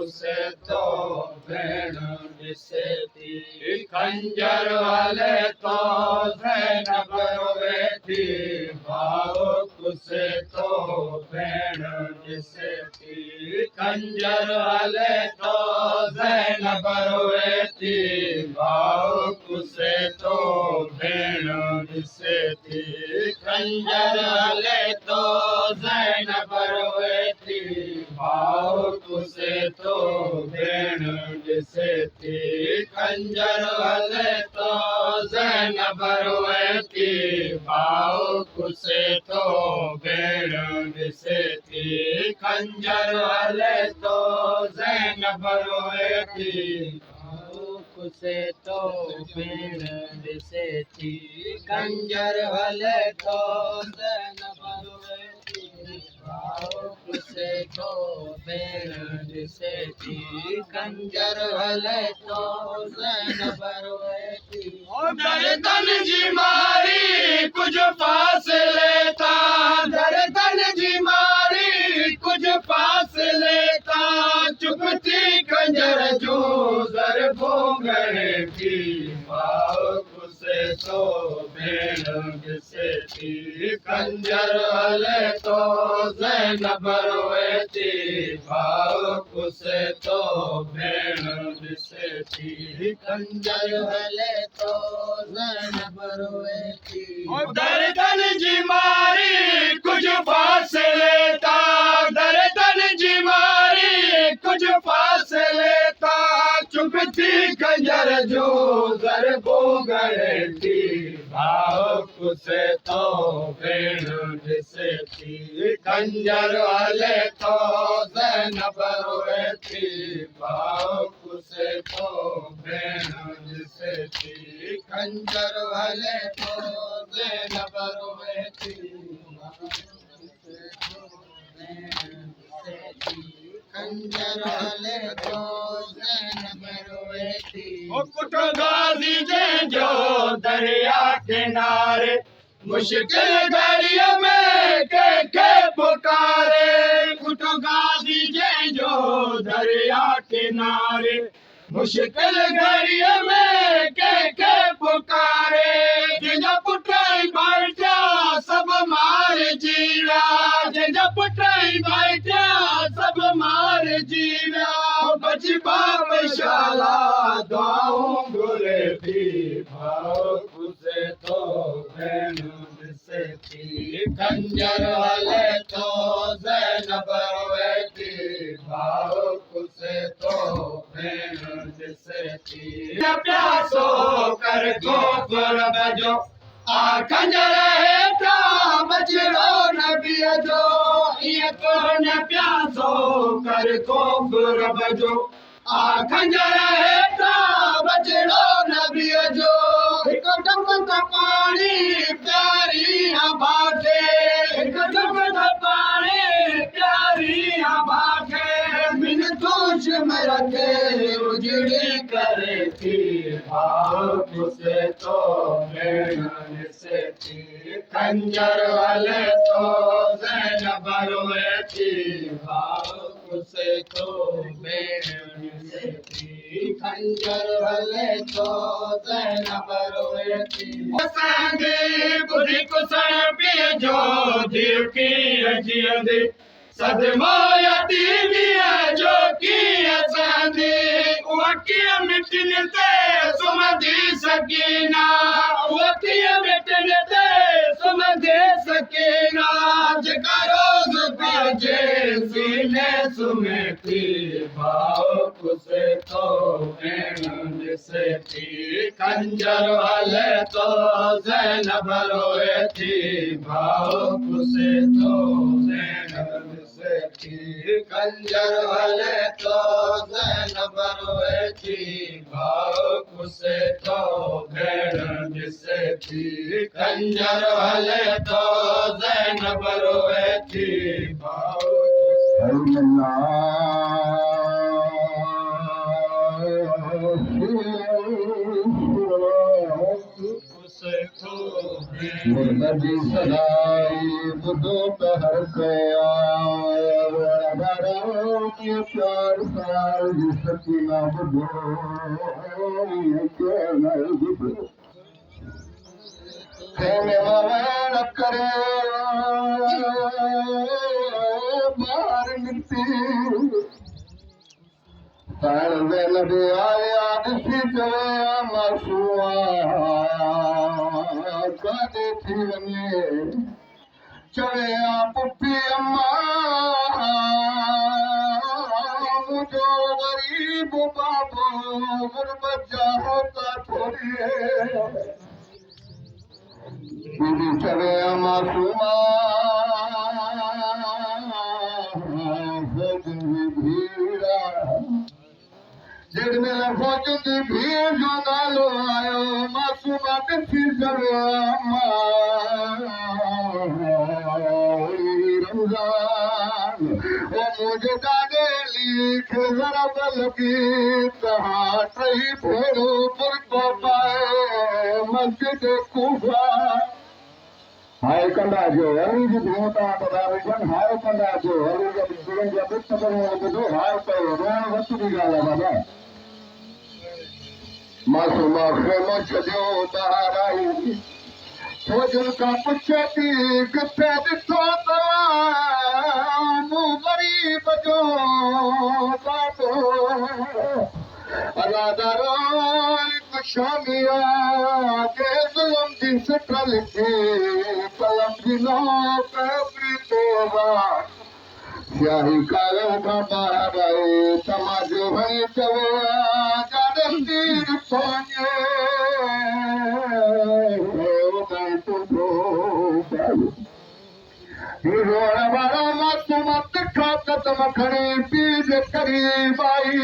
कुसे तो भेण ॾिसे थी खंजर हले तो ज़ैनब रोवे थी भाउ कुसे तो भेण ॾिसे थी खंजर हले तो ज़ैनब रोवे थी भाउ कुसे तो भेण ॾिसे थी खंजर हले तो ज़ैनब रोवे थी भाउ कुसे तो भेण ॾिसे थी खंजर हले तो ज़ैनब रोवे थी भाउ कुसे तो भेण ॾिसे थी खंजर हले तो ज़ैनब रोवे थी भाउ कुसे तो भेण ॾिसे थी खंजर हले तो ज़ैनब रोवे थी भाउ कुसे तो भेण ॾिसे थी खंजर हले तो ज़ैनब रोवे थी दर्दन जी मारी कुछ फासिले था दर्दन जी मारी कुछ फासिले था चुप थी खंजर जो ज़रबो गणे थी भाउ कुसे तो भेण ॾिसे थी खंजर हले तो ज़ैनब रोवे थी भाउ कुसे तो भेण ॾिसे थी खंजर हले तो ज़ैनब रोवे थी दर्दन जी मारी कुछ फासिले था दर्दन जी मारी कुछ फासिले था चुप थी खंजर जो ज़रबो गणे थी भाउ कुसे तो भेण ॾिसे थी खंजर हले तो ज़ैनब रोवे थी भाउ कुसे तो भेण ॾिसे थी खंजर हले तो ज़ैनब रोवे थी खंजर हले तो ज़ैनब रोवे थी पुट गाज़ी जंहिंजो दरिया किनारे मुश्किल घड़ीअ में कंहिंखे पुकारे पुट गाज़ी जंहिंजो दरिया किनारे मुश्किल घड़ीअ में कंहिंखे पुकारे जंहिंजा पुट भाइटिया सभु मारिजी विया जंहिंजा पुट भाइटिया सभु मारिजी विया बची बाप शाला दुआऊं घुरे थी भाउ कुसे तो भेण ॾिसे थी खंजर हले तो ज़ैनब रोवे थी भाउ कुसे तो भेण ॾिसे थी प्यासो कर ख़ौफ़ रब जो आ खंजर हेठां बचिड़ो नबीअ जो ईअं कोन प्यासो कर ख़ौफ़ रब जो आ खंजर हेठां बचिड़ो नबीअ जो हिकु ढप त पाणी प्यारी भाॻे हिकु ढप त पाणी प्यारी भाॻे बिन तूं शिमर खे उजड़ी करे थी भाउ कुसे तो भेण ॾिसे थी खंजर हले तो ज़ैनब रोवे थी भाउ कुसे तो भेण ॾिसे थी खंजर हले तो ज़ैनब रोवे थी असांजे ॿुधी कुसण पीउ जो धीउ कीअं जीअंदी सदमो यतीमीअ जो कीअं सहंदी उहा कीअं मिटनि ते सुम्हंदी सकीना उहा कीअं मिटनि ते सुम्हंदी सकीना जेका रोज़ पंहिंजे सीने सुम्हे थी भाउ कुसे तो भेण ॾिसे थी खंजर हले तो ज़ैनब रोवे थी भाउ कुसे तो भेण ॾिसे थी खंजर हले तो ज़ैनब रोवे थी भाउ कुसे तो भेण ॾिसे थी खंजर हले तो ज़ैनब रोवे थी भाउ कुसे तो सदाई बुधो त हर कया ये प्यार सार सकीना बुझो ये कहना बुझो कहने वाला करे बाहर निकती पैर दे लगे आया दिसी चवे मासूआ कादे थी वने चवे पुपी अम्मा मुझो गरीब बाबू गुरबत होता थोड़ी बीबी चवे मासूमा भीड़ा जिनमें फौज की भीड़ जो नालो आयो मासूमा दिसी चवे रमजान ओ मुझे दादे लिख जरा लगी कहा सही भेड़ो पर को पाए मस्जिद कूफा हाय कंदा जो हरी जी भूता पदार्पण हाय कंदा जो हरी जी जीवन जा बित करो बुधो हाय तो रोण वस्तु की गाला बाबा मासूमा खेमो छदियो बाहर आई फौजन का पुछती किथे दिठो तवां गरीब जो बाबो अलादारो शामिया के जुल्म की सिट्र लिखी कलम दिनो कबरी तोबा स्याही कागज का बाहर आए तमाजो भई चवे जादम तीर सोने रोड़ा वाला मासूम तिखा कदम खड़ी पीज करीब आई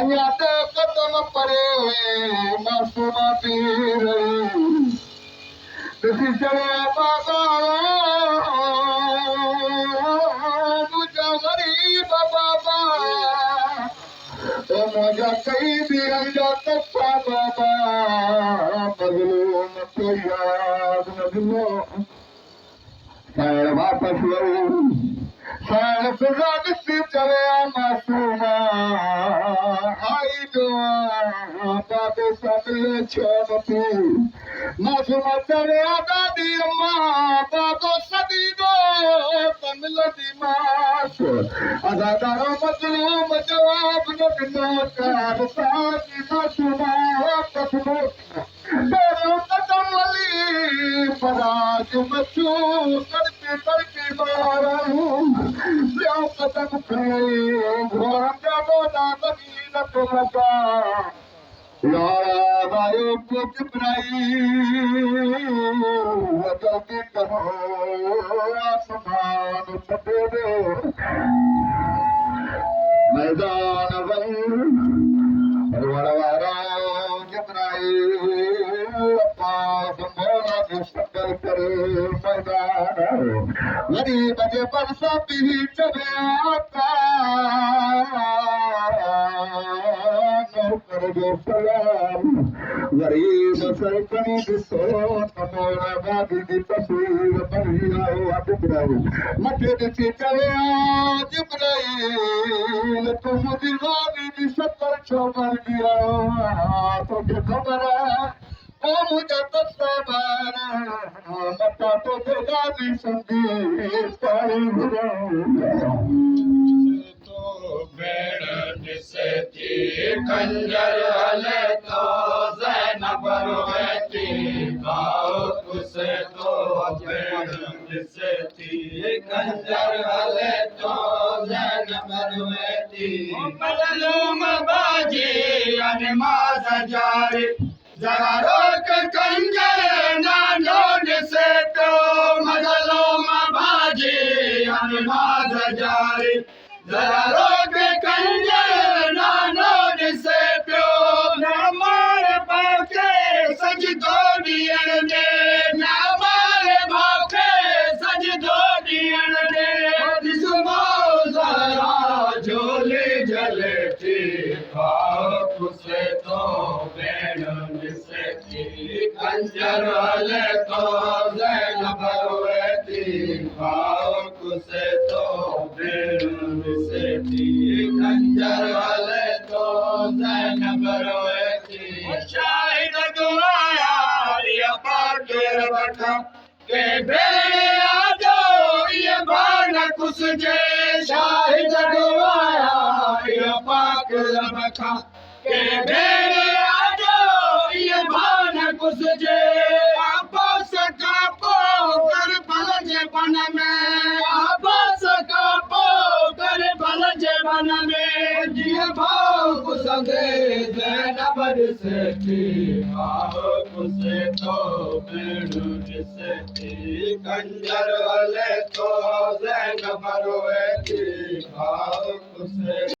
अञा त कदम परे मासूम पी रही ॾिसी चवे बाबा मुंहिंजा गरीब बाबा ओ मुंहिंजा कई ॾींहंनि जा तसा बाबा मज़लूम खे यादि न ॾिनो साइण वापस वरी साइण फिज़ा ॾिसी चवे मासूमा आई जो बाबे सां छो न थी मासूमा चवे दादी अम्मा बाबो सदी दो त मिलंदी मास अदादारो मज़लूम जवाब न ॾिनो कार साजी मासूमा वापस मोट तेरो कदम वली पराज मचू तड़के तड़के मारूं ॿियो कदम खणी घोड़ जा बोला लगी न तो लगा यारा आयो कुछ इब्राहिम जल्दी करो आसमान सफेद मैदान वन वड़वारा जिब्राइल पास मोला जो सकल करे मैदान गरीब जे बरसा पी चवे आता नौकर जो सलाम गरीब सरकनी ॾिसो त मोला गादी जी तस्वीर बणी आयो आहे जिब्राइल मथे ॾिसी चवे जिब्राइल तूं मुंहिंजी गादी जी 70 छो बणजी आयो तोखे ख़बर आहे ओ मुंहिंजा तसा ॿार मथां तोखे गादी संधी पाणी घुरां भेड़ ॾिसती खंजर हले तो ज़ैनब रोएती भाव कुस तो भेड़ ॾिसती खंजर हले तो ज़ैनब रोएती मज़लूम बाजी अनमाज़ जारी जरा रोक खंजर नानो ॾिसे तो मज़लूम बाजी अनमाज़ जारी जरा रोक खंजर नानो ॾिसे पियो न मारे भाउ खे सजदो ॾियण ॾे न मारे भाउ खे सजदो ॾियण ॾे ॾिसबो ज़रा झोली जले थी भाउ पुसे थो भेण ॾिसे थी खंजर हले थो ज़ैनब रोए थी भाउ पुसे थो भेण ॾिसे खंजर हले तो ज़ैनब रोए थी शाहिद दुआया ये पाकेर वठा के भेड़िया जो ये बाण कुसजे शाहिद दुआया ये पाकेर वठा के भेड़िया जो ये बाण कुसजे आबास का पो करबल जे बन में आबास का पो करबल जे बन में जिया भाव कुसंदे ज़ैनब ॾिसती भाव कुसे तो भेणु ॾिसती खंजर हले तो ज़ैनब रोए थी भाव कुसे